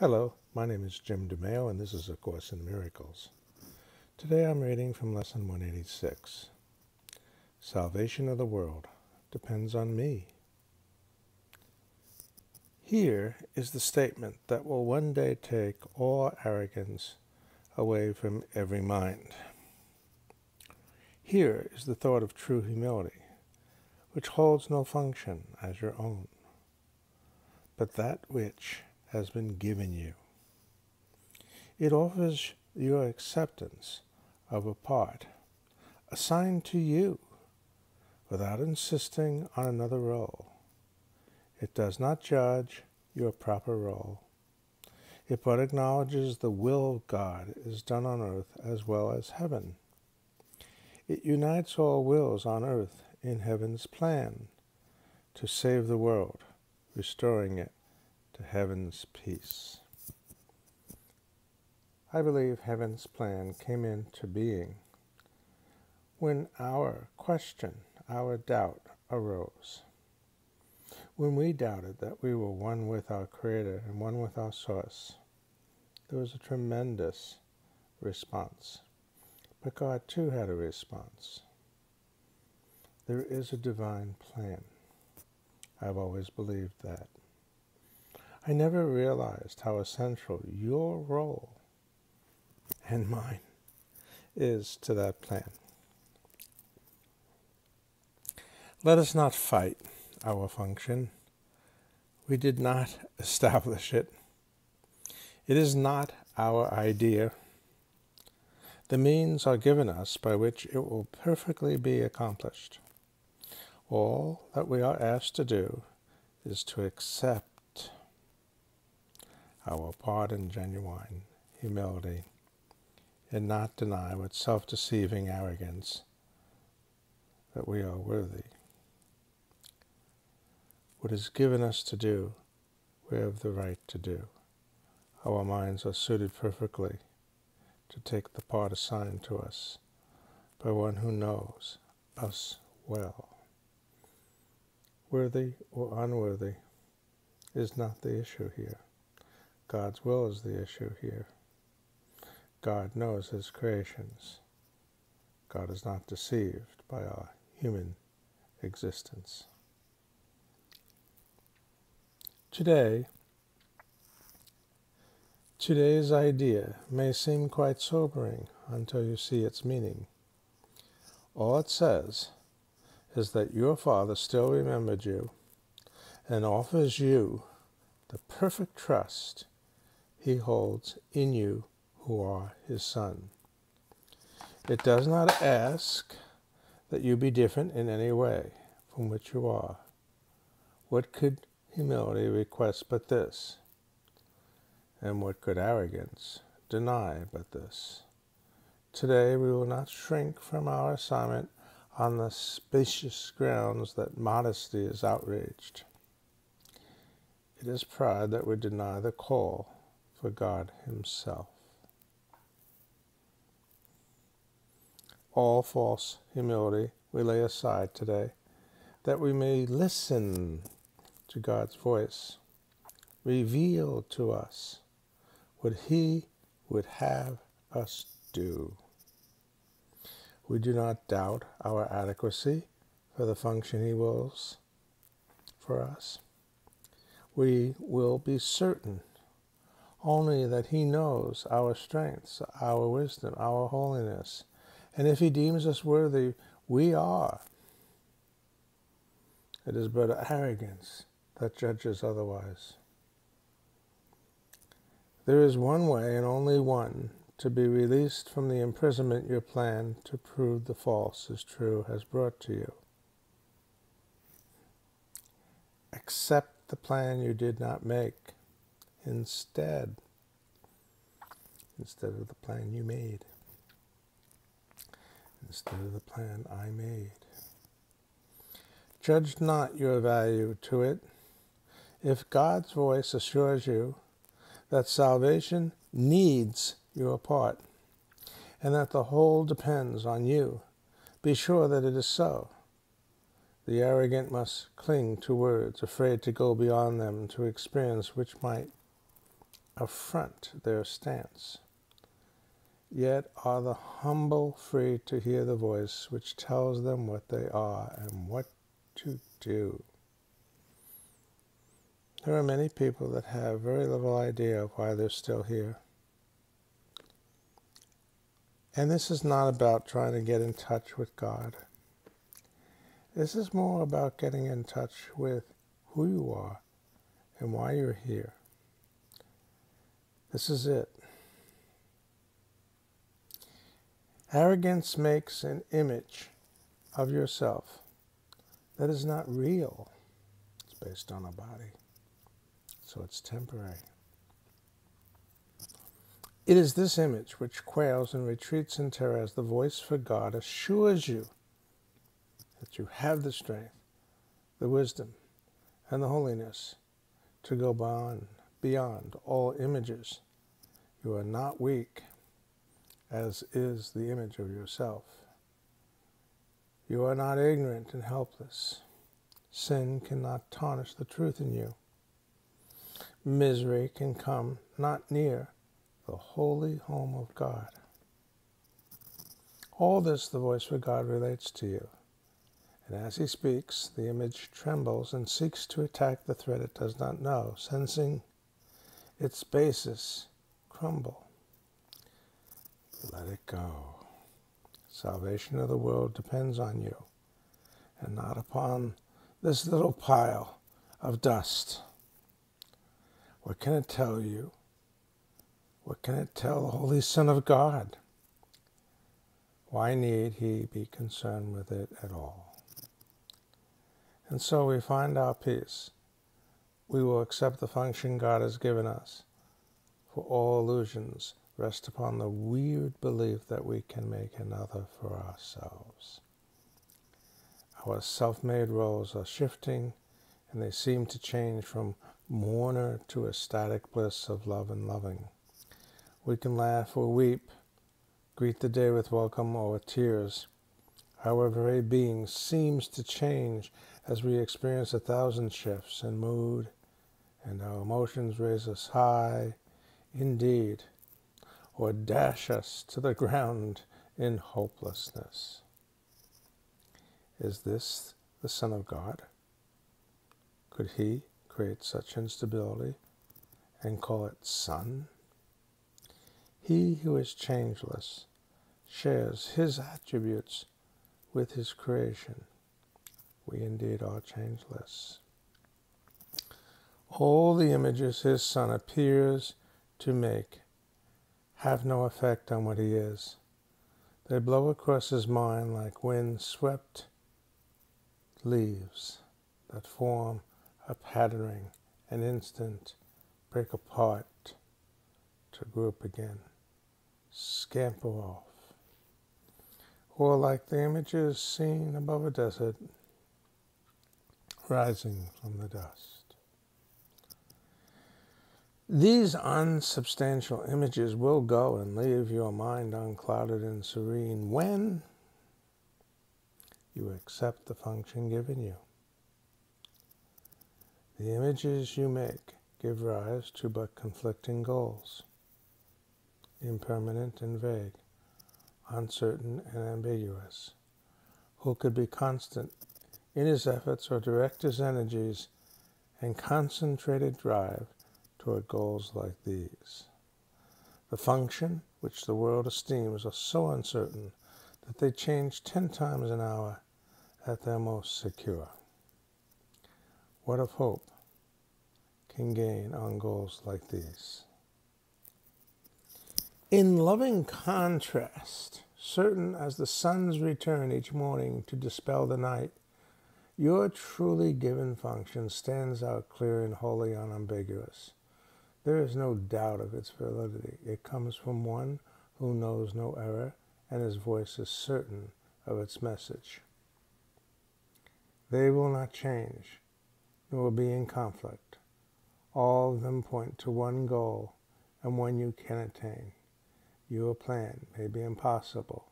Hello, my name is Jim DeMeo, and this is A Course in Miracles. Today I'm reading from Lesson 186. Salvation of the world depends on me. Here is the statement that will one day take all arrogance away from every mind. Here is the thought of true humility, which holds no function as your own, but that which has been given you. It offers your acceptance of a part assigned to you without insisting on another role. It does not judge your proper role. It but acknowledges the will of God is done on earth as well as heaven. It unites all wills on earth in heaven's plan to save the world, restoring it to heaven's peace. I believe heaven's plan came into being when our question, our doubt arose. When we doubted that we were one with our Creator and one with our Source, there was a tremendous response. But God too had a response. There is a divine plan. I've always believed that. I never realized how essential your role and mine is to that plan. Let us not fight our function. We did not establish it. It is not our idea. The means are given us by which it will perfectly be accomplished. All that we are asked to do is to accept our part in genuine humility and not deny with self-deceiving arrogance that we are worthy. What is given us to do, we have the right to do. Our minds are suited perfectly to take the part assigned to us by one who knows us well. Worthy or unworthy is not the issue here. God's will is the issue here. God knows His creations. God is not deceived by our human existence. Today's idea may seem quite sobering until you see its meaning. All it says is that your Father still remembered you and offers you the perfect trust He holds in you who are His Son. It does not ask that you be different in any way from which you are. What could humility request but this? And what could arrogance deny but this? Today we will not shrink from our assignment on the spacious grounds that modesty is outraged. It is pride that would deny the call for God Himself. All false humility we lay aside today, that we may listen to God's voice, reveal to us what He would have us do. We do not doubt our adequacy for the function He wills for us. We will be certain only that He knows our strengths, our wisdom, our holiness, and if He deems us worthy, we are. It is but arrogance that judges otherwise. There is one way, and only one, to be released from the imprisonment your plan to prove the false is true has brought to you. Accept the plan you did not make instead of the plan you made. Instead of the plan I made. Judge not your value to it. If God's voice assures you that salvation needs your part, and that the whole depends on you, be sure that it is so. The arrogant must cling to words, afraid to go beyond them to experience which might affront their stance, yet are the humble free to hear the voice which tells them what they are and what to do. There are many people that have very little idea of why they're still here. And this is not about trying to get in touch with God. This is more about getting in touch with who you are and why you're here. This is it. Arrogance makes an image of yourself that is not real. It's based on a body, so it's temporary. It is this image which quails and retreats in terror as the voice for God assures you that you have the strength, the wisdom, and the holiness to go beyond all images. You are not weak, as is the image of yourself. You are not ignorant and helpless. Sin cannot tarnish the truth in you. Misery can come not near the holy home of God. All this the voice for God relates to you. And as he speaks, the image trembles and seeks to attack the thread it does not know, sensing its basis crumble. Let it go. Salvation of the world depends on you, and not upon this little pile of dust. What can it tell you? What can it tell the Holy Son of God? Why need he be concerned with it at all? And so we find our peace. We will accept the function God has given us, for all illusions rest upon the weird belief that we can make another for ourselves. Our self-made roles are shifting, and they seem to change from mourner to ecstatic bliss of love and loving. We can laugh or weep, greet the day with welcome or with tears. Our very being seems to change as we experience 1,000 shifts in mood, and our emotions raise us high, indeed, or dash us to the ground in hopelessness. Is this the Son of God? Could he create such instability and call it Son? He who is changeless shares his attributes with his creation. We indeed are changeless. All the images his Son appears to make have no effect on what he is. They blow across his mind like wind-swept leaves that form a patterning, an instant, break apart, to group again, scamper off. Or like the images seen above a desert, rising from the dust. These unsubstantial images will go and leave your mind unclouded and serene when you accept the function given you. The images you make give rise to but conflicting goals, impermanent and vague, uncertain and ambiguous. Who could be constant in his efforts or direct his energies and concentrated drive toward goals like these? The function which the world esteems are so uncertain that they change 10 times an hour at their most secure. What of hope can gain on goals like these? In loving contrast, certain as the sun's return each morning to dispel the night, your truly given function stands out clear and wholly unambiguous. There is no doubt of its validity. It comes from one who knows no error, and his voice is certain of its message. They will not change, nor be in conflict. All of them point to one goal, and one you can attain. Your plan may be impossible,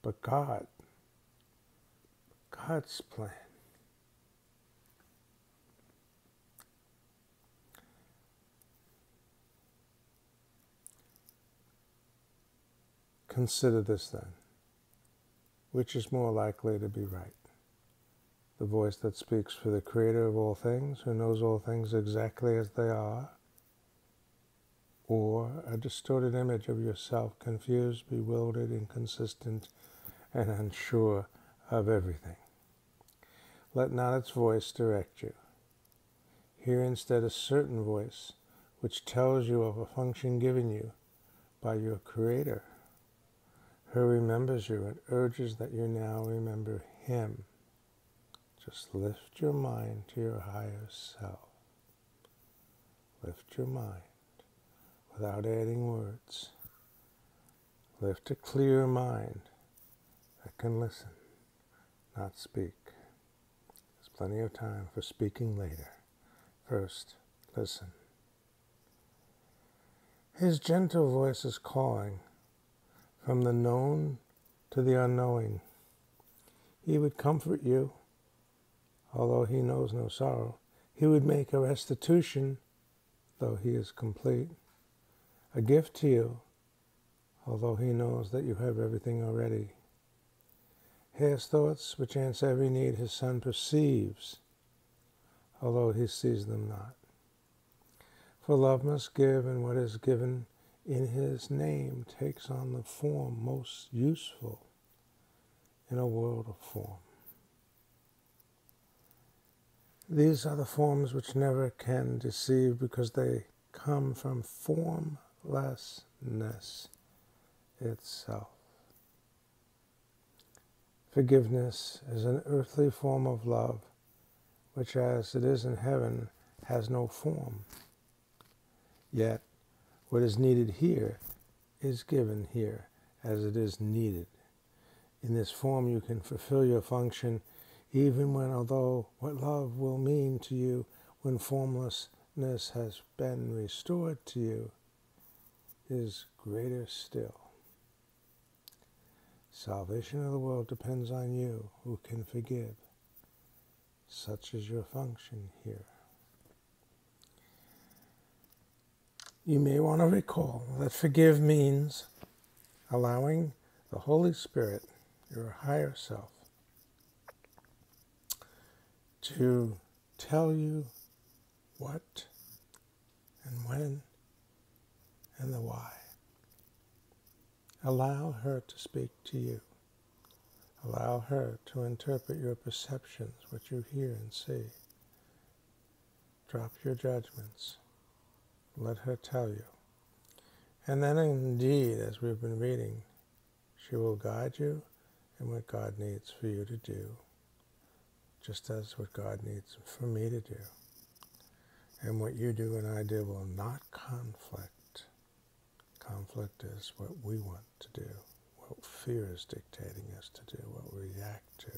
but God's plan, Consider this then. Which is more likely to be right? The voice that speaks for the Creator of all things, who knows all things exactly as they are, or a distorted image of yourself, confused, bewildered, inconsistent, and unsure of everything? Let not its voice direct you. Hear instead a certain voice which tells you of a function given you by your Creator, who remembers you and urges that you now remember Him. Just lift your mind to your higher self. Lift your mind without adding words. Lift a clear mind that can listen, not speak. There's plenty of time for speaking later. First, listen. His gentle voice is calling from the known to the unknowing. He would comfort you, although he knows no sorrow. He would make a restitution, though he is complete. A gift to you, although he knows that you have everything already. His thoughts, which answer every need his Son perceives, although he sees them not. For love must give, and what is given in his name takes on the form most useful in a world of form. These are the forms which never can deceive, because they come from formlessness itself. Forgiveness is an earthly form of love, which as it is in heaven has no form. Yet what is needed here is given here as it is needed. In this form you can fulfill your function, even when, although what love will mean to you when formlessness has been restored to you is greater still. Salvation of the world depends on you who can forgive. Such is your function here. You may want to recall that forgive means allowing the Holy Spirit, your higher self, to tell you what and when and the why. Allow her to speak to you. Allow her to interpret your perceptions, what you hear and see. Drop your judgments. Let her tell you. And then indeed, as we've been reading, she will guide you in what God needs for you to do, just as what God needs for me to do. And what you do and I do will not conflict. Conflict is what we want to do, what fear is dictating us to do, what we react to.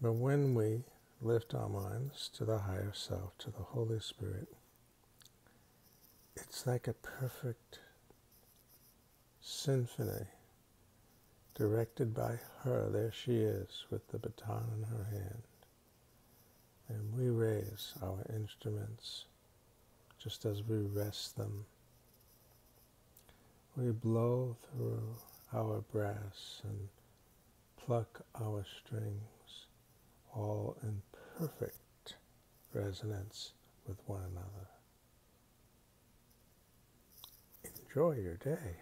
But when we lift our minds to the higher self, to the Holy Spirit, it's like a perfect symphony directed by her. There she is with the baton in her hand. And we raise our instruments just as we rest them. We blow through our brass and pluck our strings, all in perfect resonance with one another. Enjoy your day.